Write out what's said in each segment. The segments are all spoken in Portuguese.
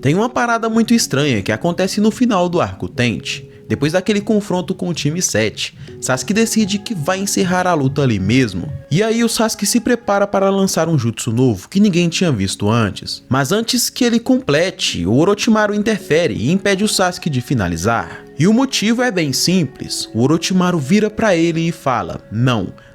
Tem uma parada muito estranha que acontece no final do arco Tenchi. Depois daquele confronto com o time 7, Sasuke decide que vai encerrar a luta ali mesmo. E aí o Sasuke se prepara para lançar um jutsu novo que ninguém tinha visto antes. Mas antes que ele complete, o Orochimaru interfere e impede o Sasuke de finalizar. E o motivo é bem simples, o Orochimaru vira para ele e fala: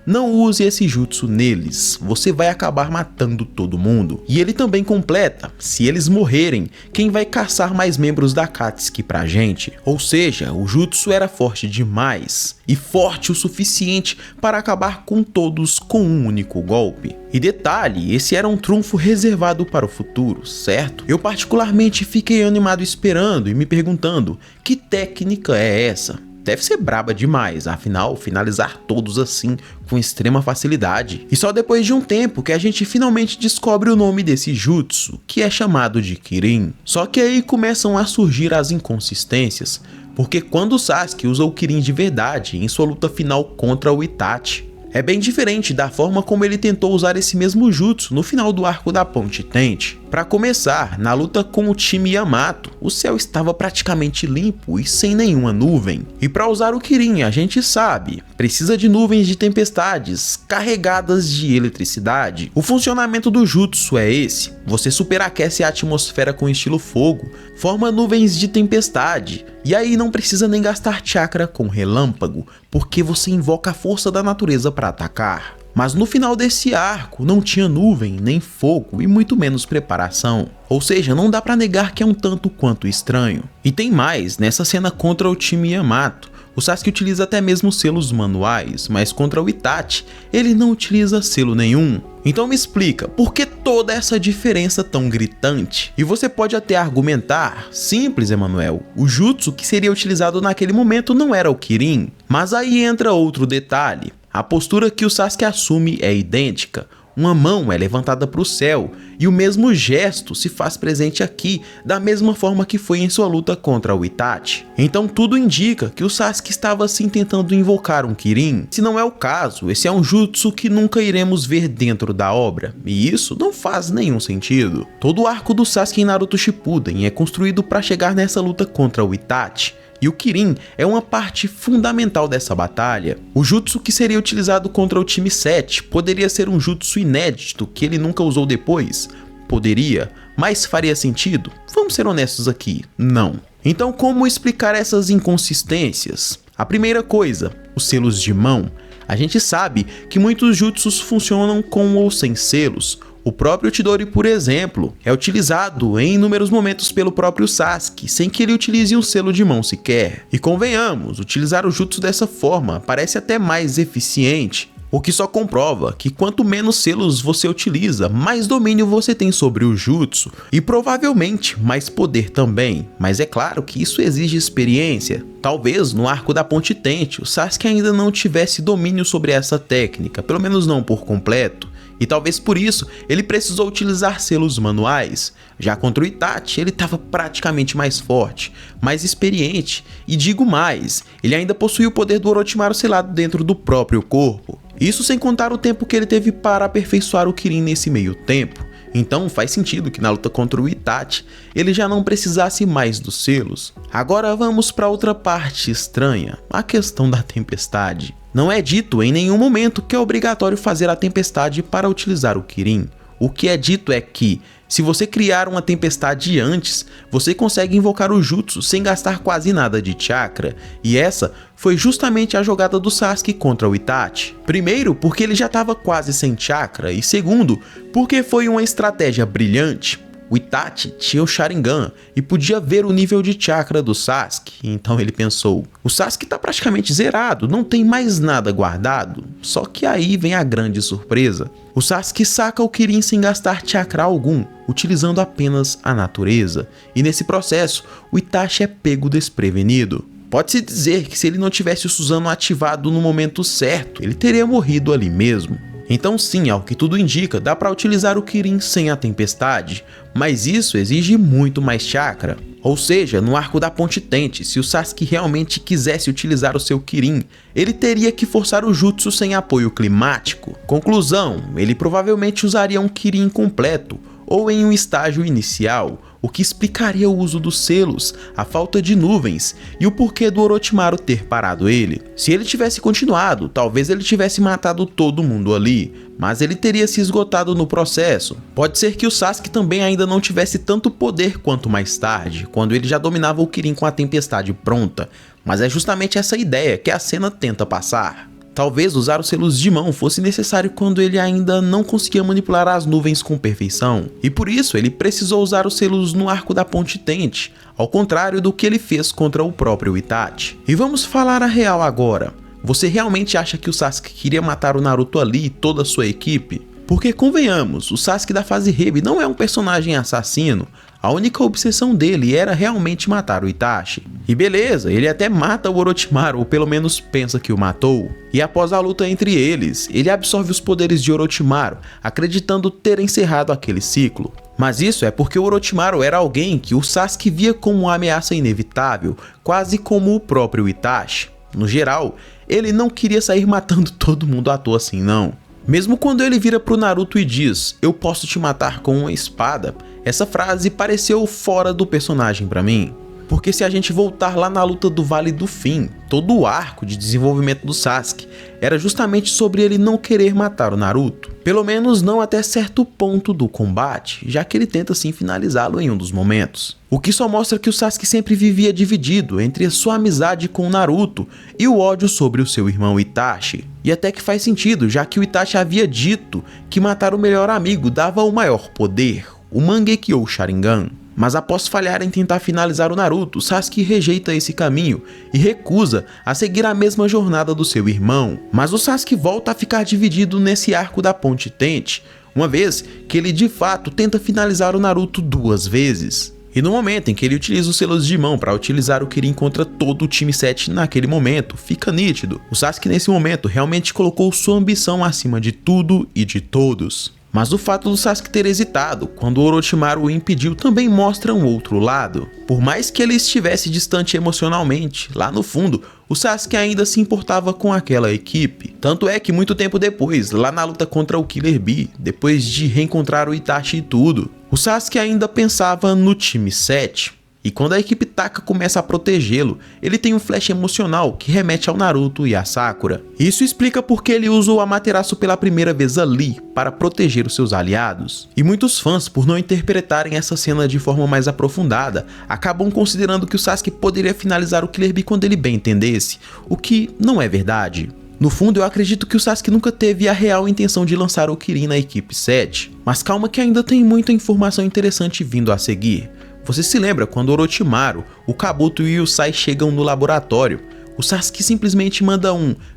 não use esse jutsu neles, você vai acabar matando todo mundo. E ele também completa: se eles morrerem, quem vai caçar mais membros da Akatsuki pra gente? Ou seja, o jutsu era forte demais, e forte o suficiente para acabar com todos com um único golpe. E detalhe, esse era um trunfo reservado para o futuro, certo? Eu particularmente fiquei animado esperando e me perguntando: que técnica é essa? Deve ser braba demais, afinal, finalizar todos assim com extrema facilidade. E só depois de um tempo que a gente finalmente descobre o nome desse jutsu, que é chamado de Kirin. Só que aí começam a surgir as inconsistências, porque quando o Sasuke usa o Kirin de verdade em sua luta final contra o Itachi, é bem diferente da forma como ele tentou usar esse mesmo jutsu no final do arco da Ponte Tenchi. Para começar, na luta com o time Yamato, o céu estava praticamente limpo e sem nenhuma nuvem. E para usar o Kirin, a gente sabe, precisa de nuvens de tempestades carregadas de eletricidade. O funcionamento do jutsu é esse: você superaquece a atmosfera com estilo fogo, forma nuvens de tempestade, e aí não precisa nem gastar chakra com relâmpago, porque você invoca a força da natureza para atacar. Mas no final desse arco não tinha nuvem, nem fogo e muito menos preparação. Ou seja, não dá pra negar que é um tanto quanto estranho. E tem mais, nessa cena contra o time Yamato, o Sasuke utiliza até mesmo selos manuais, mas contra o Itachi, ele não utiliza selo nenhum. Então me explica, por que toda essa diferença tão gritante? E você pode até argumentar: simples, Emanuel, o jutsu que seria utilizado naquele momento não era o Kirin. Mas aí entra outro detalhe: a postura que o Sasuke assume é idêntica. Uma mão é levantada para o céu, e o mesmo gesto se faz presente aqui, da mesma forma que foi em sua luta contra o Itachi. Então tudo indica que o Sasuke estava assim tentando invocar um Kirin. Se não é o caso, esse é um jutsu que nunca iremos ver dentro da obra, e isso não faz nenhum sentido. Todo o arco do Sasuke em Naruto Shippuden é construído para chegar nessa luta contra o Itachi. E o Kirin é uma parte fundamental dessa batalha. O jutsu que seria utilizado contra o time 7 poderia ser um jutsu inédito que ele nunca usou depois? Poderia, mas faria sentido? Vamos ser honestos aqui, não. Então como explicar essas inconsistências? A primeira coisa, os selos de mão. A gente sabe que muitos jutsus funcionam com ou sem selos. O próprio Chidori, por exemplo, é utilizado em inúmeros momentos pelo próprio Sasuke, sem que ele utilize um selo de mão sequer. E convenhamos, utilizar o jutsu dessa forma parece até mais eficiente, o que só comprova que quanto menos selos você utiliza, mais domínio você tem sobre o jutsu, e provavelmente mais poder também, mas é claro que isso exige experiência. Talvez no arco da Ponte Tenchi o Sasuke ainda não tivesse domínio sobre essa técnica, pelo menos não por completo. E talvez por isso ele precisou utilizar selos manuais. Já contra o Itachi ele estava praticamente mais forte, mais experiente, e digo mais, ele ainda possuía o poder do Orochimaru selado dentro do próprio corpo. Isso sem contar o tempo que ele teve para aperfeiçoar o Kirin nesse meio tempo. Então faz sentido que na luta contra o Itachi ele já não precisasse mais dos selos. Agora vamos para outra parte estranha, a questão da tempestade. Não é dito em nenhum momento que é obrigatório fazer a tempestade para utilizar o Kirin. O que é dito é que, se você criar uma tempestade antes, você consegue invocar o jutsu sem gastar quase nada de chakra, e essa foi justamente a jogada do Sasuke contra o Itachi. Primeiro, porque ele já estava quase sem chakra, e segundo, porque foi uma estratégia brilhante. O Itachi tinha o Sharingan e podia ver o nível de chakra do Sasuke, então ele pensou: o Sasuke tá praticamente zerado, não tem mais nada guardado. Só que aí vem a grande surpresa. O Sasuke saca o Kirin sem gastar chakra algum, utilizando apenas a natureza, e nesse processo o Itachi é pego desprevenido. Pode-se dizer que se ele não tivesse o Susanoo ativado no momento certo, ele teria morrido ali mesmo. Então sim, ao que tudo indica, dá para utilizar o Kirin sem a tempestade, mas isso exige muito mais chakra. Ou seja, no arco da Ponte Tenchi, se o Sasuke realmente quisesse utilizar o seu Kirin, ele teria que forçar o jutsu sem apoio climático. Conclusão, ele provavelmente usaria um Kirin completo, ou em um estágio inicial, o que explicaria o uso dos selos, a falta de nuvens e o porquê do Orochimaru ter parado ele. Se ele tivesse continuado, talvez ele tivesse matado todo mundo ali, mas ele teria se esgotado no processo. Pode ser que o Sasuke também ainda não tivesse tanto poder quanto mais tarde, quando ele já dominava o Kirin com a tempestade pronta, mas é justamente essa ideia que a cena tenta passar. Talvez usar os selos de mão fosse necessário quando ele ainda não conseguia manipular as nuvens com perfeição, e por isso ele precisou usar os selos no arco da Ponte Tente, ao contrário do que ele fez contra o próprio Itachi. E vamos falar a real agora. Você realmente acha que o Sasuke queria matar o Naruto ali e toda a sua equipe? Porque convenhamos, o Sasuke da fase Hebi não é um personagem assassino. A única obsessão dele era realmente matar o Itachi. E beleza, ele até mata o Orochimaru, ou pelo menos pensa que o matou. E após a luta entre eles, ele absorve os poderes de Orochimaru, acreditando ter encerrado aquele ciclo. Mas isso é porque o Orochimaru era alguém que o Sasuke via como uma ameaça inevitável, quase como o próprio Itachi. No geral, ele não queria sair matando todo mundo à toa assim não. Mesmo quando ele vira pro Naruto e diz, eu posso te matar com uma espada, essa frase pareceu fora do personagem pra mim. Porque se a gente voltar lá na luta do Vale do Fim, todo o arco de desenvolvimento do Sasuke era justamente sobre ele não querer matar o Naruto. Pelo menos não até certo ponto do combate, já que ele tenta sim finalizá-lo em um dos momentos. O que só mostra que o Sasuke sempre vivia dividido entre a sua amizade com o Naruto e o ódio sobre o seu irmão Itachi. E até que faz sentido, já que o Itachi havia dito que matar o melhor amigo dava o maior poder, o Mangekyou Sharingan. Mas após falhar em tentar finalizar o Naruto, Sasuke rejeita esse caminho e recusa a seguir a mesma jornada do seu irmão. Mas o Sasuke volta a ficar dividido nesse arco da Ponte Tente, uma vez que ele de fato tenta finalizar o Naruto 2 vezes. E no momento em que ele utiliza os selos de mão para utilizar o Kirin contra todo o time 7 naquele momento, fica nítido. O Sasuke nesse momento realmente colocou sua ambição acima de tudo e de todos. Mas o fato do Sasuke ter hesitado quando o Orochimaru o impediu também mostra um outro lado. Por mais que ele estivesse distante emocionalmente, lá no fundo, o Sasuke ainda se importava com aquela equipe. Tanto é que muito tempo depois, lá na luta contra o Killer Bee, depois de reencontrar o Itachi e tudo, o Sasuke ainda pensava no time 7. E quando a equipe Taka começa a protegê-lo, ele tem um flash emocional que remete ao Naruto e a Sakura. Isso explica porque ele usa o Amaterasu pela primeira vez ali, para proteger os seus aliados. E muitos fãs, por não interpretarem essa cena de forma mais aprofundada, acabam considerando que o Sasuke poderia finalizar o Killer Bee quando ele bem entendesse, o que não é verdade. No fundo, eu acredito que o Sasuke nunca teve a real intenção de lançar o Kirin na equipe 7. Mas calma que ainda tem muita informação interessante vindo a seguir. Você se lembra quando Orochimaru, o Kabuto e o Sai chegam no laboratório? O Sasuke simplesmente manda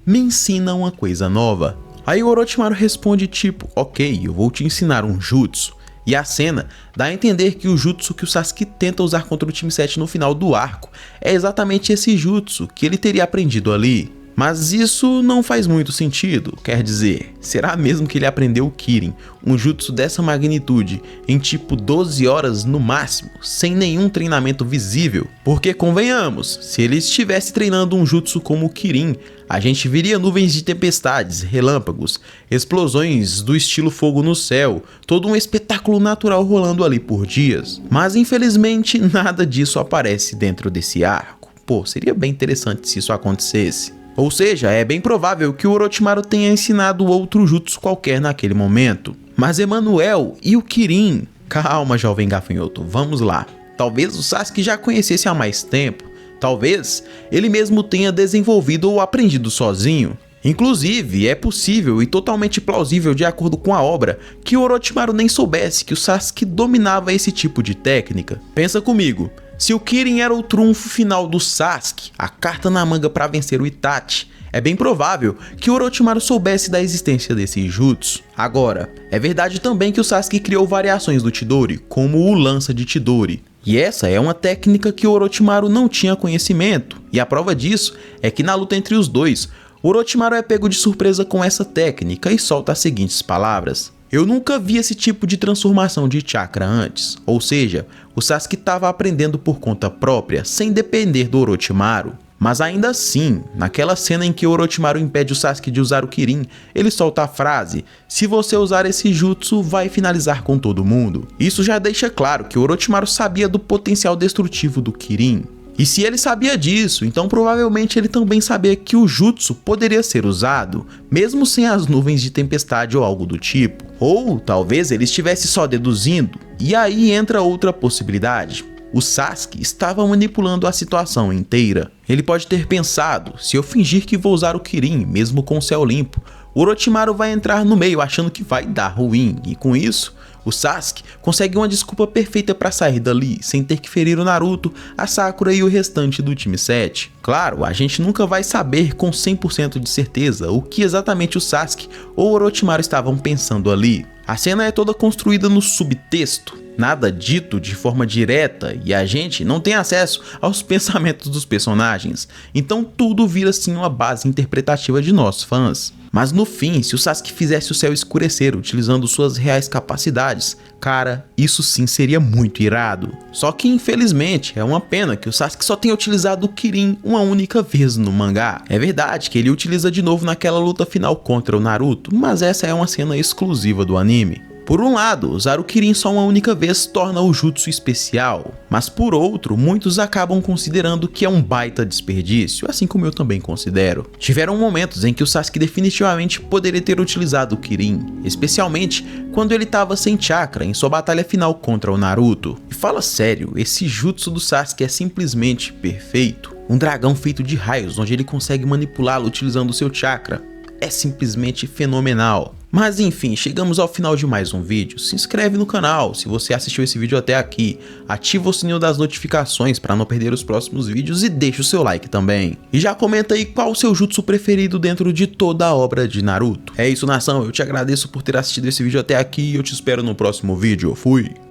me ensina uma coisa nova. Aí o Orochimaru responde tipo, ok, eu vou te ensinar um jutsu. E a cena dá a entender que o jutsu que o Sasuke tenta usar contra o time 7 no final do arco é exatamente esse jutsu que ele teria aprendido ali. Mas isso não faz muito sentido, quer dizer, será mesmo que ele aprendeu o Kirin, um jutsu dessa magnitude, em tipo 12 horas no máximo, sem nenhum treinamento visível? Porque convenhamos, se ele estivesse treinando um jutsu como o Kirin, a gente viria nuvens de tempestades, relâmpagos, explosões do estilo fogo no céu, todo um espetáculo natural rolando ali por dias. Mas infelizmente nada disso aparece dentro desse arco. Pô, seria bem interessante se isso acontecesse. Ou seja, é bem provável que o Orochimaru tenha ensinado outro jutsu qualquer naquele momento. Mas Emanuel e o Kirin? Calma, jovem gafanhoto, vamos lá. Talvez o Sasuke já conhecesse há mais tempo. Talvez ele mesmo tenha desenvolvido ou aprendido sozinho. Inclusive, é possível e totalmente plausível de acordo com a obra que o Orochimaru nem soubesse que o Sasuke dominava esse tipo de técnica. Pensa comigo. Se o Kirin era o trunfo final do Sasuke, a carta na manga para vencer o Itachi, é bem provável que o Orochimaru soubesse da existência desse jutsu. Agora, é verdade também que o Sasuke criou variações do Chidori, como o Lança de Chidori. E essa é uma técnica que o Orochimaru não tinha conhecimento, e a prova disso é que na luta entre os dois, o Orochimaru é pego de surpresa com essa técnica e solta as seguintes palavras. Eu nunca vi esse tipo de transformação de chakra antes, ou seja, o Sasuke estava aprendendo por conta própria, sem depender do Orochimaru. Mas ainda assim, naquela cena em que Orochimaru impede o Sasuke de usar o Kirin, ele solta a frase: "Se você usar esse jutsu, vai finalizar com todo mundo". Isso já deixa claro que Orochimaru sabia do potencial destrutivo do Kirin. E se ele sabia disso, então provavelmente ele também sabia que o jutsu poderia ser usado, mesmo sem as nuvens de tempestade ou algo do tipo. Ou talvez ele estivesse só deduzindo. E aí entra outra possibilidade. O Sasuke estava manipulando a situação inteira. Ele pode ter pensado: se eu fingir que vou usar o Kirin, mesmo com o céu limpo, o Orochimaru vai entrar no meio achando que vai dar ruim, e com isso, o Sasuke consegue uma desculpa perfeita para sair dali, sem ter que ferir o Naruto, a Sakura e o restante do time 7. Claro, a gente nunca vai saber com 100% de certeza o que exatamente o Sasuke ou o Orochimaru estavam pensando ali. A cena é toda construída no subtexto, nada dito de forma direta e a gente não tem acesso aos pensamentos dos personagens, então tudo vira assim uma base interpretativa de nós fãs. Mas no fim, se o Sasuke fizesse o céu escurecer utilizando suas reais capacidades, cara, isso sim seria muito irado. Só que infelizmente é uma pena que o Sasuke só tenha utilizado o Kirin uma única vez no mangá. É verdade que ele utiliza de novo naquela luta final contra o Naruto, mas essa é uma cena exclusiva do anime. Por um lado, usar o Kirin só uma única vez torna o jutsu especial, mas por outro, muitos acabam considerando que é um baita desperdício, assim como eu também considero. Tiveram momentos em que o Sasuke definitivamente poderia ter utilizado o Kirin, especialmente quando ele estava sem chakra em sua batalha final contra o Naruto. E fala sério, esse jutsu do Sasuke é simplesmente perfeito. Um dragão feito de raios, onde ele consegue manipulá-lo utilizando seu chakra. É simplesmente fenomenal. Mas enfim, chegamos ao final de mais um vídeo. Se inscreve no canal se você assistiu esse vídeo até aqui, ativa o sininho das notificações para não perder os próximos vídeos e deixa o seu like também. E já comenta aí qual o seu jutsu preferido dentro de toda a obra de Naruto. É isso, nação, eu te agradeço por ter assistido esse vídeo até aqui e eu te espero no próximo vídeo. Fui!